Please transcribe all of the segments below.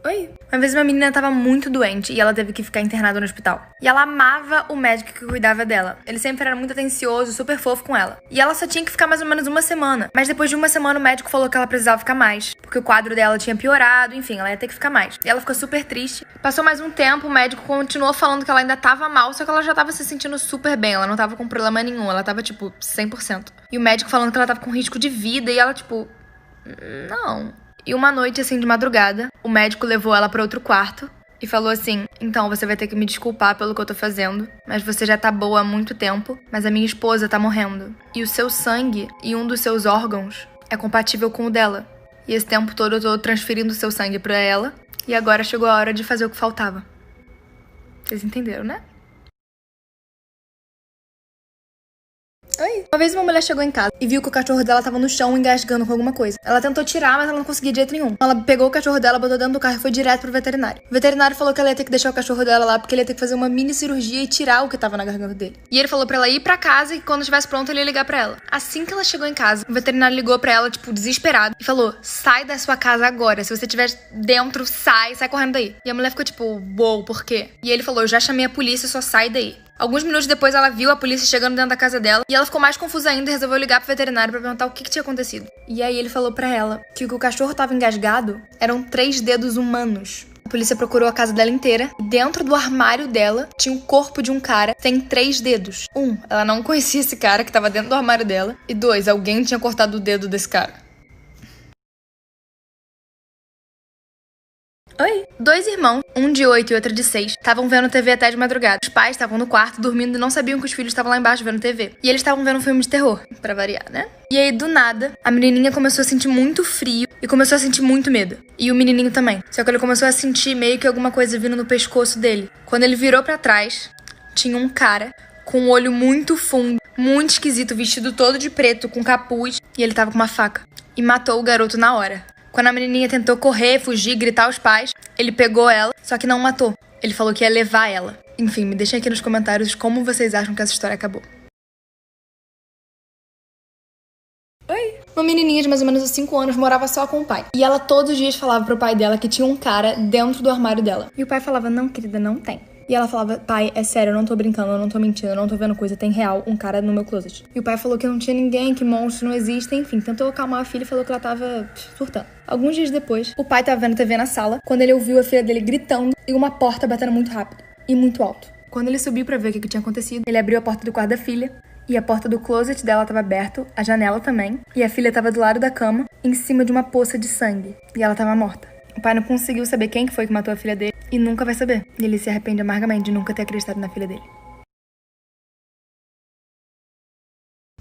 Oi? Uma vez uma menina tava muito doente e ela teve que ficar internada no hospital. E ela amava o médico que cuidava dela. Ele sempre era muito atencioso, super fofo com ela. E ela só tinha que ficar mais ou menos uma semana. Mas depois de uma semana o médico falou que ela precisava ficar mais. Porque o quadro dela tinha piorado, enfim, ela ia ter que ficar mais. E ela ficou super triste. Passou mais um tempo, o médico continuou falando que ela ainda tava mal, só que ela já tava se sentindo super bem. Ela não tava com problema nenhum, ela tava, tipo, 100%. E o médico falando que ela tava com risco de vida e ela, tipo, não. E uma noite, assim, de madrugada, o médico levou ela pra outro quarto e falou assim: então, você vai ter que me desculpar pelo que eu tô fazendo, mas você já tá boa há muito tempo, mas a minha esposa tá morrendo. E o seu sangue e um dos seus órgãos é compatível com o dela. E esse tempo todo eu tô transferindo o seu sangue pra ela e agora chegou a hora de fazer o que faltava. Vocês entenderam, né? Oi. Uma vez uma mulher chegou em casa e viu que o cachorro dela tava no chão engasgando com alguma coisa. Ela tentou tirar, mas ela não conseguia de jeito nenhum. Ela pegou o cachorro dela, botou dentro do carro e foi direto pro veterinário. O veterinário falou que ela ia ter que deixar o cachorro dela lá porque ele ia ter que fazer uma mini cirurgia e tirar o que tava na garganta dele. E ele falou pra ela ir pra casa e quando estivesse pronto ele ia ligar pra ela. Assim que ela chegou em casa, o veterinário ligou pra ela, tipo, desesperado, e falou: sai da sua casa agora. Se você estiver dentro, sai correndo daí. E a mulher ficou tipo: uou, por quê? E ele falou: eu já chamei a polícia, só sai daí. Alguns minutos depois, ela viu a polícia chegando dentro da casa dela e ela ficou mais confusa ainda e resolveu ligar pro veterinário pra perguntar o que tinha acontecido. E aí ele falou pra ela que o que o cachorro tava engasgado eram 3 dedos humanos. A polícia procurou a casa dela inteira e dentro do armário dela tinha o corpo de um cara que tem 3 dedos. 1, ela não conhecia esse cara que tava dentro do armário dela. E 2, alguém tinha cortado o dedo desse cara. Oi? 2 irmãos, um de 8 e outro de 6, estavam vendo TV até de madrugada. Os pais estavam no quarto dormindo e não sabiam que os filhos estavam lá embaixo vendo TV. E eles estavam vendo um filme de terror, pra variar, né? E aí, do nada, a menininha começou a sentir muito frio e começou a sentir muito medo. E o menininho também. Só que ele começou a sentir meio que alguma coisa vindo no pescoço dele. Quando ele virou pra trás, tinha um cara com um olho muito fundo, muito esquisito, vestido todo de preto, com capuz, e ele tava com uma faca. E matou o garoto na hora. Quando a menininha tentou correr, fugir, gritar aos pais, ele pegou ela, só que não matou. Ele falou que ia levar ela. Enfim, me deixem aqui nos comentários como vocês acham que essa história acabou. Oi? Uma menininha de mais ou menos uns 5 anos morava só com o pai. E ela todos os dias falava pro pai dela que tinha um cara dentro do armário dela. E o pai falava: não, querida, não tem. E ela falava: pai, é sério, eu não tô brincando, eu não tô mentindo, eu não tô vendo coisa, tem real um cara no meu closet. E o pai falou que não tinha ninguém, que monstros não existem, enfim, tentou acalmar a filha e falou que ela tava surtando. Alguns dias depois, o pai tava vendo TV na sala, quando ele ouviu a filha dele gritando e uma porta batendo muito rápido e muito alto. Quando ele subiu pra ver o que tinha acontecido, ele abriu a porta do quarto da filha e a porta do closet dela tava aberta, a janela também, e a filha tava do lado da cama, em cima de uma poça de sangue, e ela tava morta. O pai não conseguiu saber quem foi que matou a filha dele e nunca vai saber. E ele se arrepende amargamente de nunca ter acreditado na filha dele.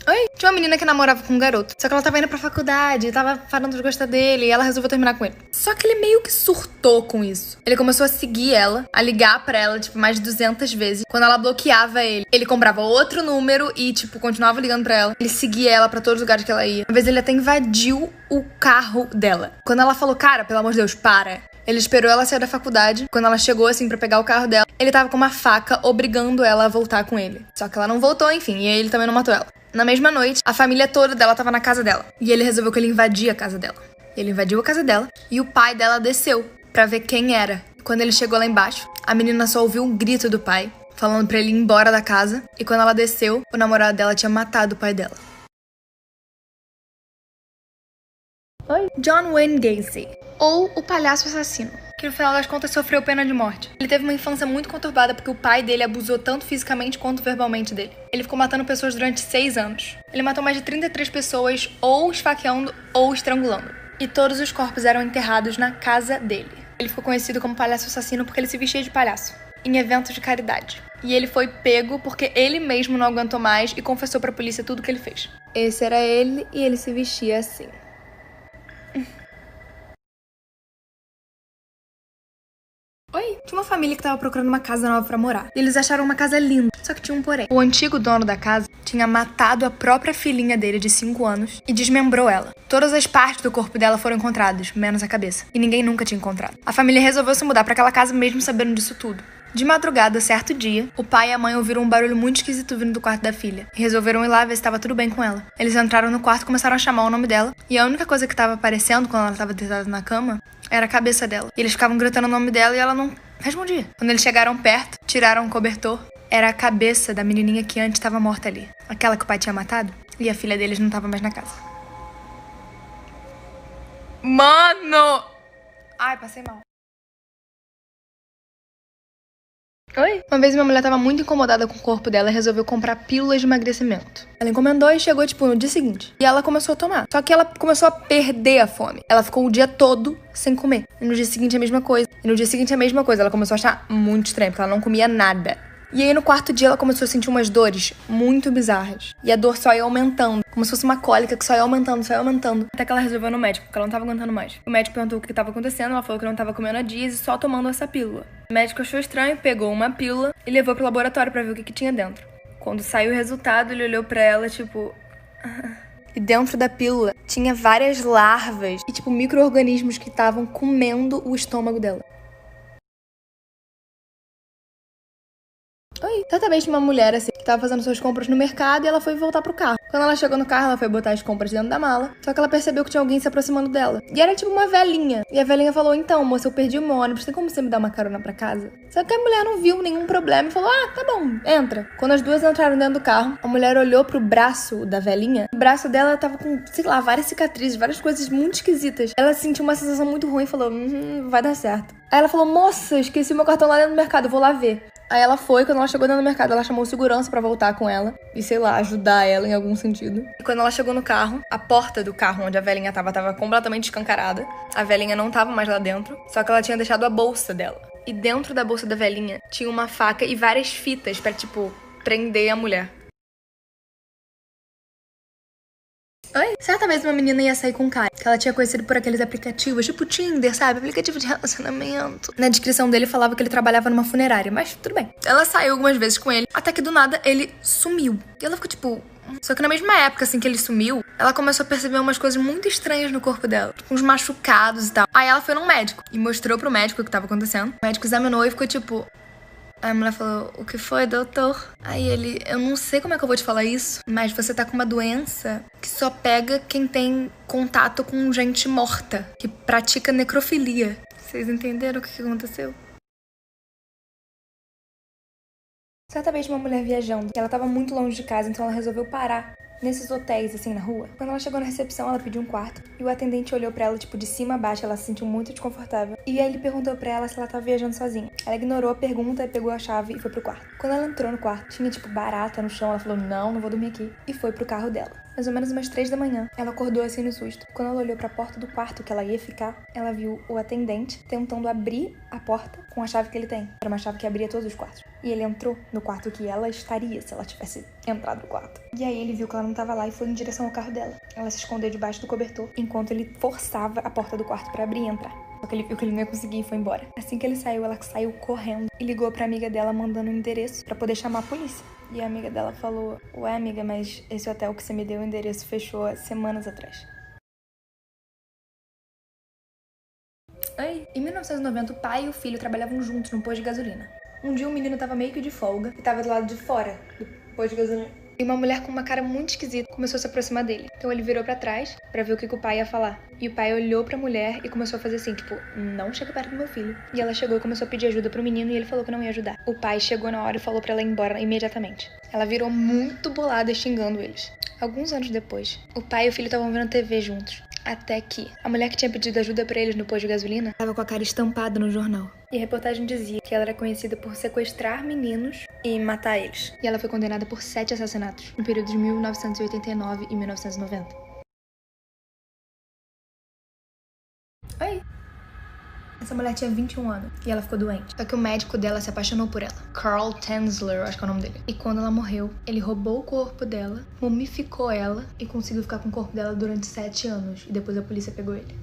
Oi? Tinha uma menina que namorava com um garoto. Só que ela tava indo pra faculdade, tava parando de gostar dele e ela resolveu terminar com ele. Só que ele meio que surtou com isso. Ele começou a seguir ela, a ligar pra ela, tipo, mais de 200 vezes. Quando ela bloqueava ele, ele comprava outro número e, tipo, continuava ligando pra ela. Ele seguia ela pra todos os lugares que ela ia. Uma vez ele até invadiu o carro dela. Quando ela falou: cara, pelo amor de Deus, para. Ele esperou ela sair da faculdade. Quando ela chegou, assim, pra pegar o carro dela, ele tava com uma faca obrigando ela a voltar com ele. Só que ela não voltou, enfim, e aí ele também não matou ela. Na mesma noite, a família toda dela tava na casa dela. E ele resolveu que ele invadia a casa dela. Ele invadiu a casa dela e o pai dela desceu pra ver quem era. Quando ele chegou lá embaixo, a menina só ouviu um grito do pai, falando pra ele ir embora da casa. E quando ela desceu, o namorado dela tinha matado o pai dela. Oi? John Wayne Gacy, ou o palhaço assassino, que no final das contas sofreu pena de morte. Ele teve uma infância muito conturbada porque o pai dele abusou tanto fisicamente quanto verbalmente dele. Ele ficou matando pessoas durante 6 anos. Ele matou mais de 33 pessoas, ou esfaqueando ou estrangulando. E todos os corpos eram enterrados na casa dele. Ele ficou conhecido como palhaço assassino porque ele se vestia de palhaço em eventos de caridade. E ele foi pego porque ele mesmo não aguentou mais e confessou pra polícia tudo que ele fez. Esse era ele e ele se vestia assim. Oi? Tinha uma família que tava procurando uma casa nova pra morar. E eles acharam uma casa linda. Só que tinha um porém. O antigo dono da casa tinha matado a própria filhinha dele de 5 anos e desmembrou ela. Todas as partes do corpo dela foram encontradas, menos a cabeça. E ninguém nunca tinha encontrado. A família resolveu se mudar pra aquela casa mesmo sabendo disso tudo. De madrugada, certo dia, o pai e a mãe ouviram um barulho muito esquisito vindo do quarto da filha e resolveram ir lá ver se estava tudo bem com ela. Eles entraram no quarto e começaram a chamar o nome dela, e a única coisa que estava aparecendo quando ela estava deitada na cama era a cabeça dela. E eles ficavam gritando o nome dela e ela não respondia. Quando eles chegaram perto, tiraram o cobertor, era a cabeça da menininha que antes estava morta ali, aquela que o pai tinha matado, e a filha deles não estava mais na casa. Mano! Ai, passei mal. Oi? Uma vez minha mulher tava muito incomodada com o corpo dela e resolveu comprar pílulas de emagrecimento. Ela encomendou e chegou, no dia seguinte. E ela começou a tomar. Só que ela começou a perder a fome. Ela ficou o dia todo sem comer. E no dia seguinte a mesma coisa. Ela começou a achar muito estranho, porque ela não comia nada. E aí no quarto dia ela começou a sentir umas dores muito bizarras. E a dor só ia aumentando. Como se fosse uma cólica que só ia aumentando. Até que ela resolveu ir no médico, porque ela não tava aguentando mais. O médico perguntou o que tava acontecendo, ela falou que não tava comendo há dias e só tomando essa pílula. O médico achou estranho, pegou uma pílula e levou pro laboratório pra ver o que tinha dentro. Quando saiu o resultado, ele olhou pra ela, E dentro da pílula tinha várias larvas e, micro-organismos que estavam comendo o estômago dela. Oi. Certa vez tinha uma mulher, que tava fazendo suas compras no mercado e ela foi voltar pro carro. Quando ela chegou no carro, ela foi botar as compras dentro da mala. Só que ela percebeu que tinha alguém se aproximando dela. E era uma velhinha. E a velhinha falou, então, moça, eu perdi o meu ônibus, tem como você me dar uma carona pra casa? Só que a mulher não viu nenhum problema e falou, tá bom, entra. Quando as duas entraram dentro do carro, a mulher olhou pro braço da velhinha. O braço dela tava com, várias cicatrizes, várias coisas muito esquisitas. Ela sentiu uma sensação muito ruim e falou, vai dar certo. Aí ela falou, moça, esqueci meu cartão lá dentro do mercado, eu vou lá ver. Aí ela foi, quando ela chegou dentro do mercado, ela chamou o segurança pra voltar com ela e, ajudar ela em algum sentido. E quando ela chegou no carro, a porta do carro onde a velhinha tava completamente escancarada. A velhinha não tava mais lá dentro, só que ela tinha deixado a bolsa dela. E dentro da bolsa da velhinha tinha uma faca e várias fitas pra, prender a mulher. Oi? Certa vez uma menina ia sair com um cara que ela tinha conhecido por aqueles aplicativos, tipo Tinder, sabe? Aplicativo de relacionamento. Na descrição dele falava que ele trabalhava numa funerária, mas tudo bem. Ela saiu algumas vezes com ele, até que do nada ele sumiu. E ela ficou Só que na mesma época, que ele sumiu, ela começou a perceber umas coisas muito estranhas no corpo dela. Uns machucados e tal. Aí ela foi num médico e mostrou pro médico o que tava acontecendo. O médico examinou e ficou Aí a mulher falou, o que foi, doutor? Aí ele, eu não sei como é que eu vou te falar isso, mas você tá com uma doença que só pega quem tem contato com gente morta, que pratica necrofilia. Vocês entenderam o que aconteceu? Certa vez uma mulher viajando, ela tava muito longe de casa, então ela resolveu parar nesses hotéis, na rua. Quando ela chegou na recepção, ela pediu um quarto. E o atendente olhou pra ela, de cima a baixo. Ela se sentiu muito desconfortável. E aí ele perguntou pra ela se ela tava viajando sozinha. Ela ignorou a pergunta, pegou a chave e foi pro quarto. Quando ela entrou no quarto, tinha, barata no chão. Ela falou, não vou dormir aqui. E foi pro carro dela. Mais ou menos umas 3 da manhã, ela acordou no susto. Quando ela olhou pra porta do quarto que ela ia ficar, ela viu o atendente tentando abrir a porta com a chave que ele tem. Era uma chave que abria todos os quartos. E ele entrou no quarto que ela estaria se ela tivesse entrado no quarto. E aí ele viu que ela não tava lá e foi em direção ao carro dela. Ela se escondeu debaixo do cobertor, enquanto ele forçava a porta do quarto pra abrir e entrar. Só que ele viu que ele não ia conseguir e foi embora. Assim que ele saiu, ela saiu correndo e ligou pra amiga dela mandando um endereço pra poder chamar a polícia. E a amiga dela falou, ué amiga, mas esse hotel que você me deu o endereço fechou há semanas atrás. Oi? Em 1990, o pai e o filho trabalhavam juntos num posto de gasolina. Um dia o menino tava meio que de folga e tava do lado de fora do posto de gasolina. E uma mulher com uma cara muito esquisita começou a se aproximar dele. Então ele virou pra trás pra ver o que o pai ia falar. E o pai olhou pra mulher e começou a fazer não chega perto do meu filho. E ela chegou e começou a pedir ajuda pro menino e ele falou que não ia ajudar. O pai chegou na hora e falou pra ela ir embora imediatamente. Ela virou muito bolada xingando eles. Alguns anos depois, o pai e o filho estavam vendo TV juntos. Até que a mulher que tinha pedido ajuda pra eles no posto de gasolina estava com a cara estampada no jornal. E a reportagem dizia que ela era conhecida por sequestrar meninos e matar eles. E ela foi condenada por 7 assassinatos, no período de 1989 e 1990. Oi! Essa mulher tinha 21 anos e ela ficou doente. Só que o médico dela se apaixonou por ela. Carl Tanzler, acho que é o nome dele. E quando ela morreu, ele roubou o corpo dela, mumificou ela e conseguiu ficar com o corpo dela durante 7 anos. E depois a polícia pegou ele.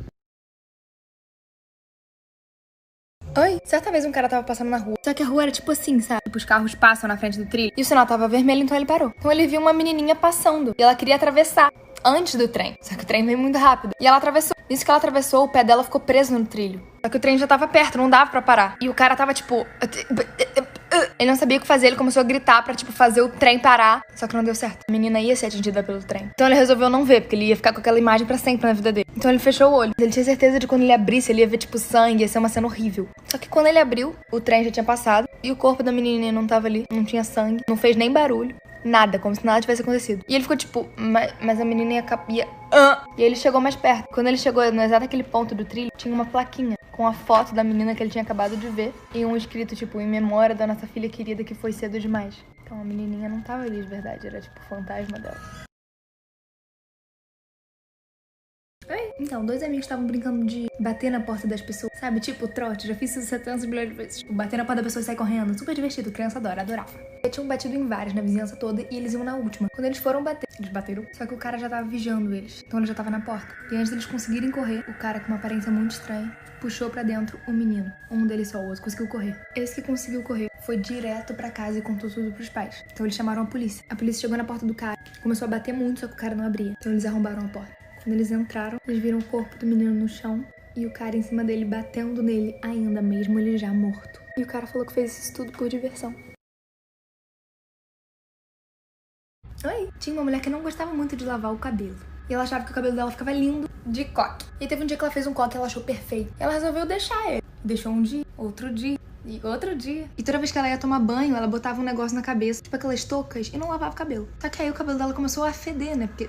Oi? Certa vez um cara tava passando na rua. Só que a rua era sabe? Os carros passam na frente do trilho. E o sinal tava vermelho, então ele parou. Então ele viu uma menininha passando. E ela queria atravessar. antes do trem. Só que o trem veio muito rápido. E ela atravessou. Nisso que ela atravessou, o pé dela ficou preso no trilho. Só que o trem já tava perto, não dava pra parar. E o cara tava, tipo... Ele não sabia o que fazer, ele começou a gritar pra, tipo, fazer o trem parar. Só que não deu certo. A menina ia ser atingida pelo trem. Então ele resolveu não ver, porque ele ia ficar com aquela imagem pra sempre na vida dele. Então ele fechou o olho. Ele tinha certeza de que quando ele abrisse, ele ia ver, tipo, sangue, ia ser uma cena horrível. Só que quando ele abriu, o trem já tinha passado. E o corpo da menininha não tava ali, não tinha sangue, não fez nem barulho. Nada, como se nada tivesse acontecido. E ele ficou tipo, mas a menina ia... E ele chegou mais perto. Quando ele chegou no exato aquele ponto do trilho, tinha uma plaquinha com a foto da menina que ele tinha acabado de ver. E um escrito, tipo, em memória da nossa filha querida que foi cedo demais. Então a menininha não tava ali de verdade, era tipo o fantasma dela. Oi. Então, dois amigos estavam brincando de bater na porta das pessoas, sabe? Tipo, trote, já fiz isso 700 milhões de vezes. Tipo, bater na porta da pessoa e sair correndo, super divertido, criança adorava. Eles tinham batido em vários na vizinhança toda e eles iam na última. Quando eles foram bater, eles bateram, só que o cara já tava vigiando eles. Então ele já tava na porta. E antes deles conseguirem correr, o cara com uma aparência muito estranha puxou pra dentro o menino. Um deles só, o outro conseguiu correr. Esse que conseguiu correr foi direto pra casa e contou tudo pros pais. Então eles chamaram a polícia. A polícia chegou na porta do cara, começou a bater muito, só que o cara não abria. Então eles arrombaram a porta. Quando eles entraram, eles viram o corpo do menino no chão e o cara em cima dele batendo nele ainda mesmo ele já morto. E o cara falou que fez isso tudo por diversão. Oi! Tinha uma mulher que não gostava muito de lavar o cabelo. E ela achava que o cabelo dela ficava lindo de coque. E teve um dia que ela fez um coque e ela achou perfeito. E ela resolveu deixar ele. Deixou um dia, outro dia e outro dia. E toda vez que ela ia tomar banho, ela botava um negócio na cabeça, tipo aquelas toucas, e não lavava o cabelo. Só que aí o cabelo dela começou a feder, né? Porque...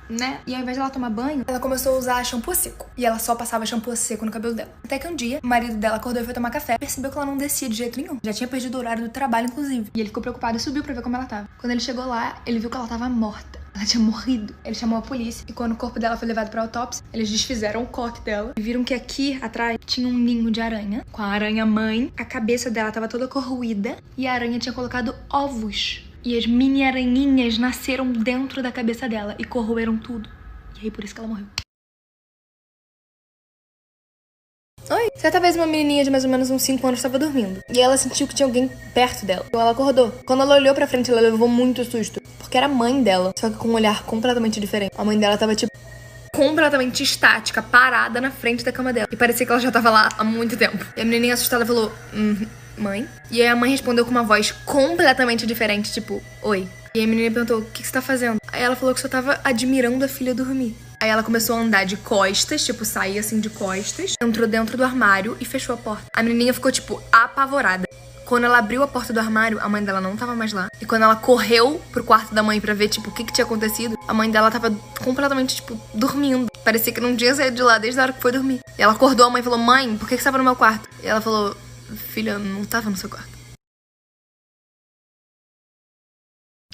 né? E ao invés de ela tomar banho, ela começou a usar shampoo seco. E ela só passava shampoo seco no cabelo dela. Até que um dia, o marido dela acordou e foi tomar café. Percebeu que ela não descia de jeito nenhum. Já tinha perdido o horário do trabalho, inclusive. E ele ficou preocupado e subiu pra ver como ela tava. Quando ele chegou lá, ele viu que ela tava morta. Ela tinha morrido. Ele chamou a polícia. E quando o corpo dela foi levado pra autópsia, eles desfizeram o coque dela. E viram que aqui, atrás, tinha um ninho de aranha. Com a aranha-mãe. A cabeça dela tava toda corroída. E a aranha tinha colocado ovos. E as mini aranhinhas nasceram dentro da cabeça dela. E corroeram tudo. E aí, por isso que ela morreu. Oi! Certa vez uma menininha de mais ou menos uns 5 anos estava dormindo. E ela sentiu que tinha alguém perto dela. Então ela acordou. Quando ela olhou pra frente, ela levou muito susto. Porque era a mãe dela. Só que com um olhar completamente diferente. A mãe dela tava, tipo, completamente estática, parada na frente da cama dela. E parecia que ela já tava lá há muito tempo. E a menininha assustada falou, mãe? E aí a mãe respondeu com uma voz completamente diferente, tipo, oi. E aí a menina perguntou, o que você tá fazendo? Aí ela falou que só tava admirando a filha dormir. Aí ela começou a andar de costas, tipo, sair assim de costas. Entrou dentro do armário e fechou a porta. A menininha ficou, tipo, apavorada. Quando ela abriu a porta do armário, a mãe dela não tava mais lá. E quando ela correu pro quarto da mãe pra ver, tipo, o que tinha acontecido, a mãe dela tava completamente, tipo, dormindo. Parecia que não tinha saído de lá desde a hora que foi dormir. E ela acordou, a mãe falou, mãe, por que você tava no meu quarto? E ela falou, filha, eu não tava no seu quarto.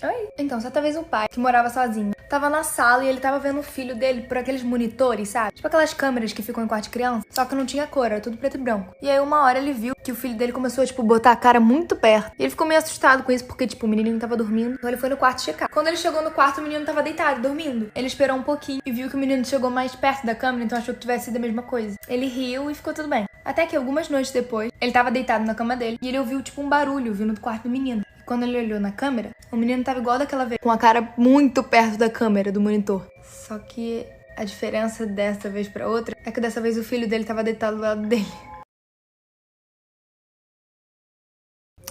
Oi? Então, certa vez um pai que morava sozinho tava na sala e ele tava vendo o filho dele por aqueles monitores, sabe? Tipo aquelas câmeras que ficam em quarto de criança, só que não tinha cor, era tudo preto e branco. E aí uma hora ele viu que o filho dele começou a, tipo, botar a cara muito perto. E ele ficou meio assustado com isso, porque, tipo, o menininho tava dormindo. Então ele foi no quarto checar. Quando ele chegou no quarto, o menino tava deitado, dormindo. Ele esperou um pouquinho e viu que o menino chegou mais perto da câmera, então achou que tivesse sido a mesma coisa. Ele riu e ficou tudo bem. Até que algumas noites depois, ele tava deitado na cama dele e ele ouviu, tipo, um barulho vindo do quarto do menino. Quando ele olhou na câmera, o menino tava igual daquela vez, com a cara muito perto da câmera do monitor. Só que a diferença dessa vez pra outra é que dessa vez o filho dele tava deitado do lado dele.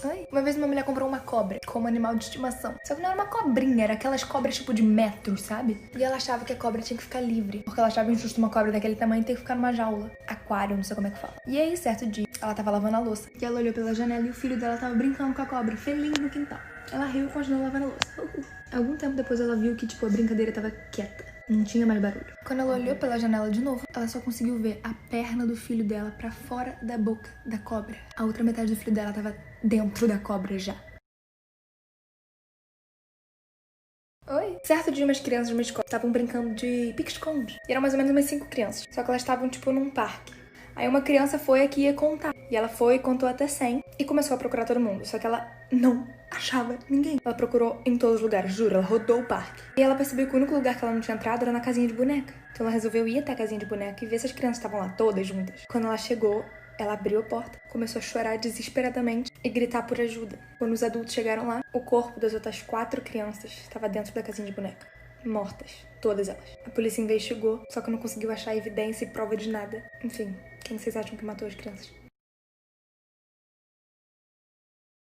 Oi? Uma vez uma mulher comprou uma cobra como animal de estimação. Só que não era uma cobrinha, era aquelas cobras tipo de metros, sabe? E ela achava que a cobra tinha que ficar livre. Porque ela achava injusto uma cobra daquele tamanho ter que ficar numa jaula. Aquário, não sei como é que fala. E aí, certo dia, ela tava lavando a louça. E ela olhou pela janela e o filho dela tava brincando com a cobra, feliz no quintal. Ela riu e continuou lavando a louça. Algum tempo depois ela viu que, tipo, a brincadeira tava quieta. Não tinha mais barulho. Quando ela olhou pela janela de novo, ela só conseguiu ver a perna do filho dela pra fora da boca da cobra. A outra metade do filho dela tava dentro da cobra já. Oi? Certo dia, umas crianças de uma escola estavam brincando de pique-esconde. E eram mais ou menos umas 5 crianças. Só que elas estavam, tipo, num parque. Aí uma criança foi aqui ia contar. E ela foi, contou até 100 e começou a procurar todo mundo. Só que ela não achava ninguém. Ela procurou em todos os lugares, juro, ela rodou o parque. E ela percebeu que o único lugar que ela não tinha entrado era na casinha de boneca. Então ela resolveu ir até a casinha de boneca e ver se as crianças estavam lá todas juntas. Quando ela chegou, ela abriu a porta, começou a chorar desesperadamente e gritar por ajuda. Quando os adultos chegaram lá, o corpo das outras 4 crianças estava dentro da casinha de boneca. mortas. Todas elas. A polícia investigou, só que não conseguiu achar evidência e prova de nada. Enfim, quem vocês acham que matou as crianças?